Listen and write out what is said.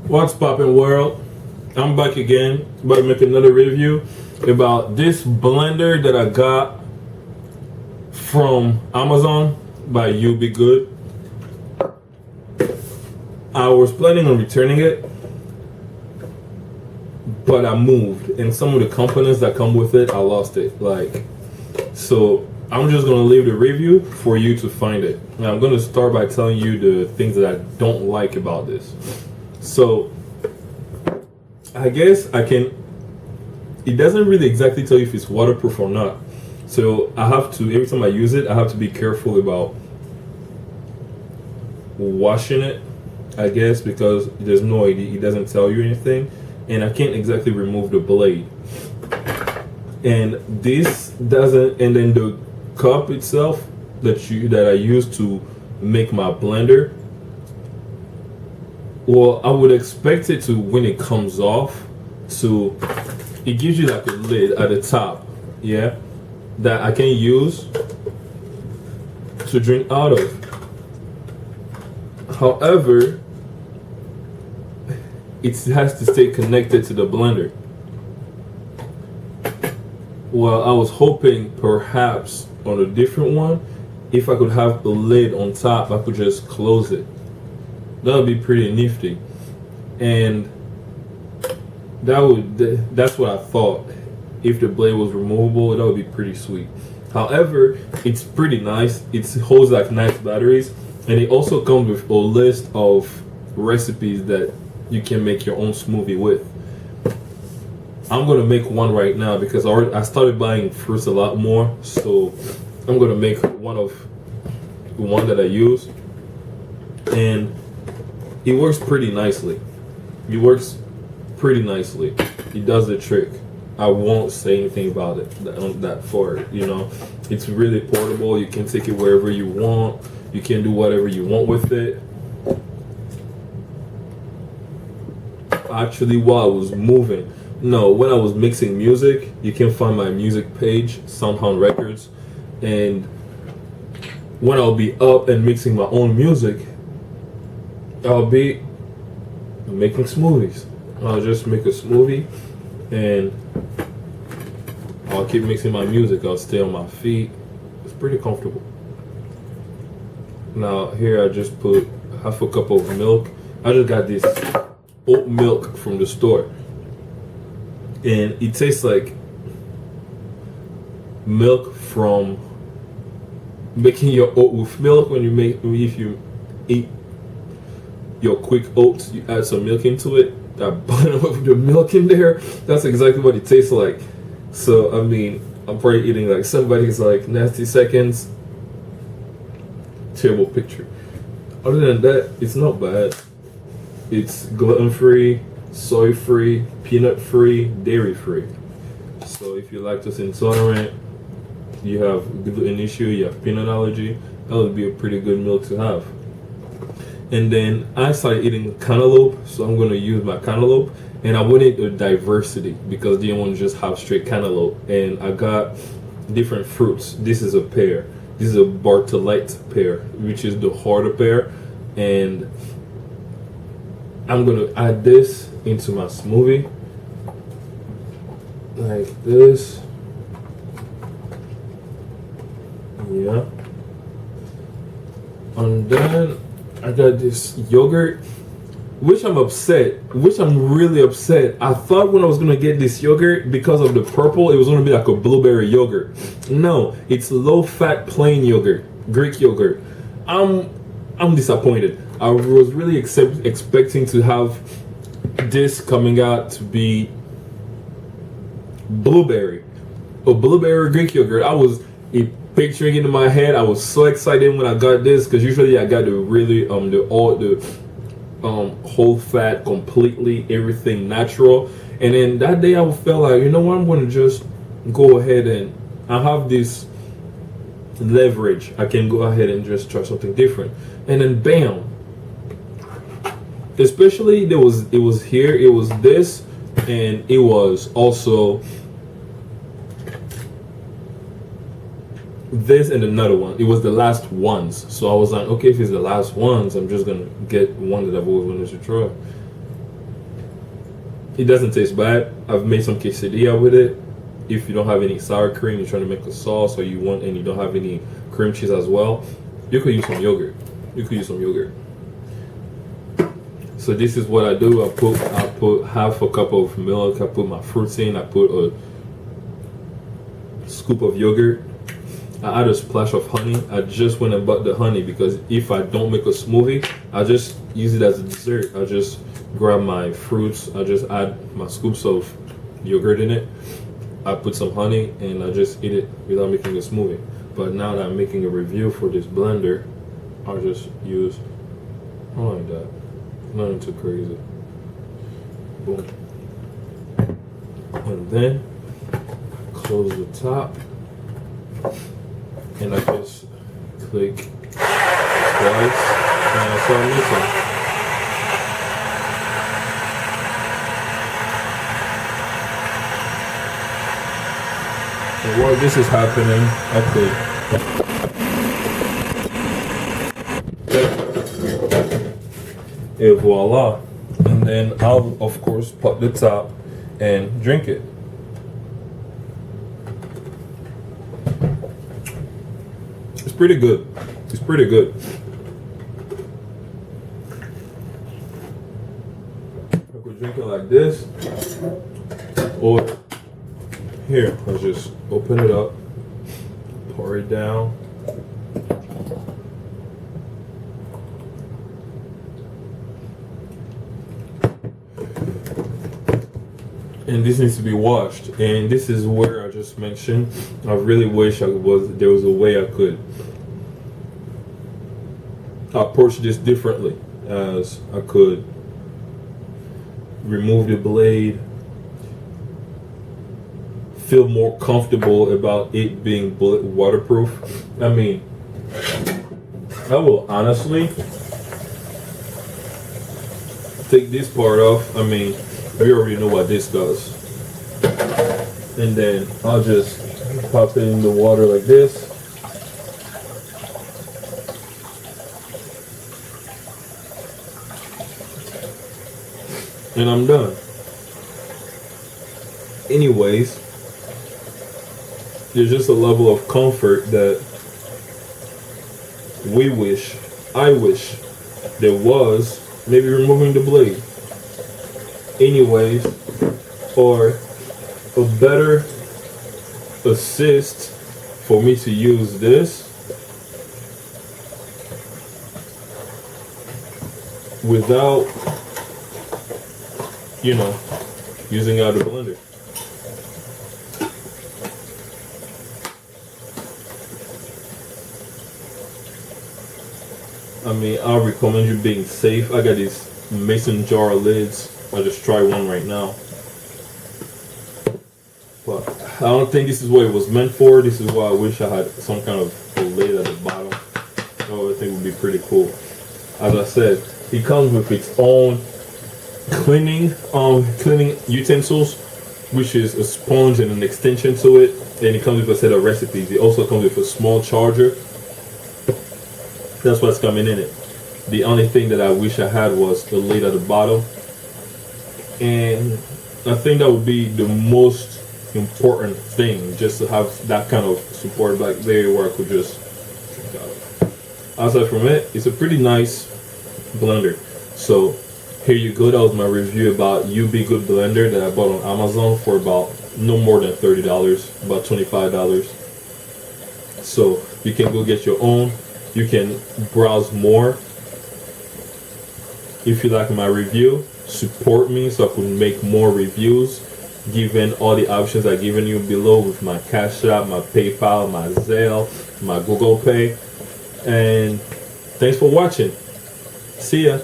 What's poppin' world? I'm back again, about to make another review about this blender that I got from Amazon by UBEGOOD. I was planning on returning it, but I moved, and some of the components that come with it, I lost it. So I'm just gonna leave the review for you to find it. And I'm gonna start by telling you the things that I don't like about this. So I guess it doesn't really exactly tell you if it's waterproof or not. So I have to, every time I use it, I have to be careful about washing it, I guess, because there's no idea, it doesn't tell you anything. And I can't exactly remove the blade. And this doesn't, and then the cup itself that I use to make my blender, well, I would expect it to, when it comes off, so it gives you like a lid at the top, yeah, that I can use to drink out of. However, it has to stay connected to the blender. Well, I was hoping perhaps on a different one, if I could have a lid on top, I could just close it. That would be pretty nifty. And that's what I thought. If the blade was removable, that would be pretty sweet. However, it's pretty nice. It holds like nice batteries, and it also comes with a list of recipes that you can make your own smoothie with. I'm gonna make one right now because I started buying fruits a lot more, so I'm gonna make one that I use, and it works pretty nicely. It works pretty nicely. It does the trick. I won't say anything about it that far. You know, it's really portable. You can take it wherever you want. You can do whatever you want with it. Actually, while I was moving, when I was mixing music, you can find my music page, Soundhound Records, and when I'll be up and mixing my own music, I'll be making smoothies. I'll just make a smoothie and I'll keep mixing my music. I'll stay on my feet. It's pretty comfortable. Now here I just put half a cup of milk. I just got this oat milk from the store, and it tastes like milk from making your oat with milk. If you eat your quick oats, you add some milk into it. I bottom of the milk in there. That's exactly what it tastes like. So I mean, I'm probably eating like somebody's like nasty seconds. Terrible picture. Other than that, it's not bad. It's gluten-free, soy-free, peanut-free, dairy-free. So if you're lactose intolerant, you have gluten issue, you have peanut allergy, that would be a pretty good milk to have. And then I started eating cantaloupe, so I'm going to use my cantaloupe. And I wanted a diversity because I didn't want to just have straight cantaloupe. And I got different fruits. This is a pear. This is a Bartolite pear, which is the harder pear. And I'm going to add this into my smoothie. Like this. Yeah. And then I got this yogurt, which I'm really upset. I thought when I was gonna get this yogurt, because of the purple, it was gonna be like a blueberry yogurt. No, it's low-fat plain yogurt, Greek yogurt. I'm disappointed. I was really expecting to have this coming out to be blueberry, a blueberry Greek yogurt. I was picturing it in my head. I was so excited when I got this because usually I got the really whole fat, completely everything natural. And then that day I felt like, you know what, I'm going to just go ahead and I have this leverage. I can go ahead and just try something different. And then bam. Especially it was this, and it was also this and another one. It was the last ones. So I was like, okay, if it's the last ones, I'm just gonna get one that I've always wanted to try. It doesn't taste bad. I've made some quesadilla with it. If you don't have any sour cream, you're trying to make a sauce, or you want and you don't have any cream cheese as well, you could use some yogurt. You could use some yogurt. So this is what I do. I put half a cup of milk. I put my fruits in. I put a scoop of yogurt. I add a splash of honey. I just went and bought the honey because if I don't make a smoothie, I just use it as a dessert. I just grab my fruits. I just add my scoops of yogurt in it. I put some honey and I just eat it without making a smoothie. But now that I'm making a review for this blender, I'll just use like that. Nothing too crazy. Boom. And then close the top. And I just click twice and I start mixing. And while this is happening, I click. And voila. And then I'll of course pop the top and drink it. It's pretty good. It's pretty good. I could drink it like this, or here, I'll just open it up, pour it down. And this needs to be washed. And this is where I just mentioned, I really wish there was a way I could approach this differently, as I could remove the blade, feel more comfortable about it being waterproof. I mean, I will honestly take this part off. I mean, we already know what this does. And then I'll just pop it in the water like this. And I'm done. Anyways, there's just a level of comfort that I wish there was, maybe removing the blade. Anyways, or a better assist for me to use this without, using out the blender. I mean, I recommend you being safe. I got these mason jar lids. I'll just try one right now. But I don't think this is what it was meant for. This is why I wish I had some kind of a lid at the bottom. Oh, I think it would be pretty cool. As I said, it comes with its own cleaning utensils, which is a sponge and an extension to it. And it comes with a set of recipes. It also comes with a small charger. That's what's coming in it. The only thing that I wish I had was the lid at the bottom. And I think that would be the most important thing, just to have that kind of support back there where I could just drink out of. Aside from it, it's a pretty nice blender. So here you go. That was my review about UBEGOOD blender that I bought on Amazon for about no more than $30, about $25. So you can go get your own. You can browse more. If you like my review, support me so I can make more reviews, given all the options I've given you below with my Cash App, my PayPal, my Zelle, my Google Pay. And thanks for watching. See ya.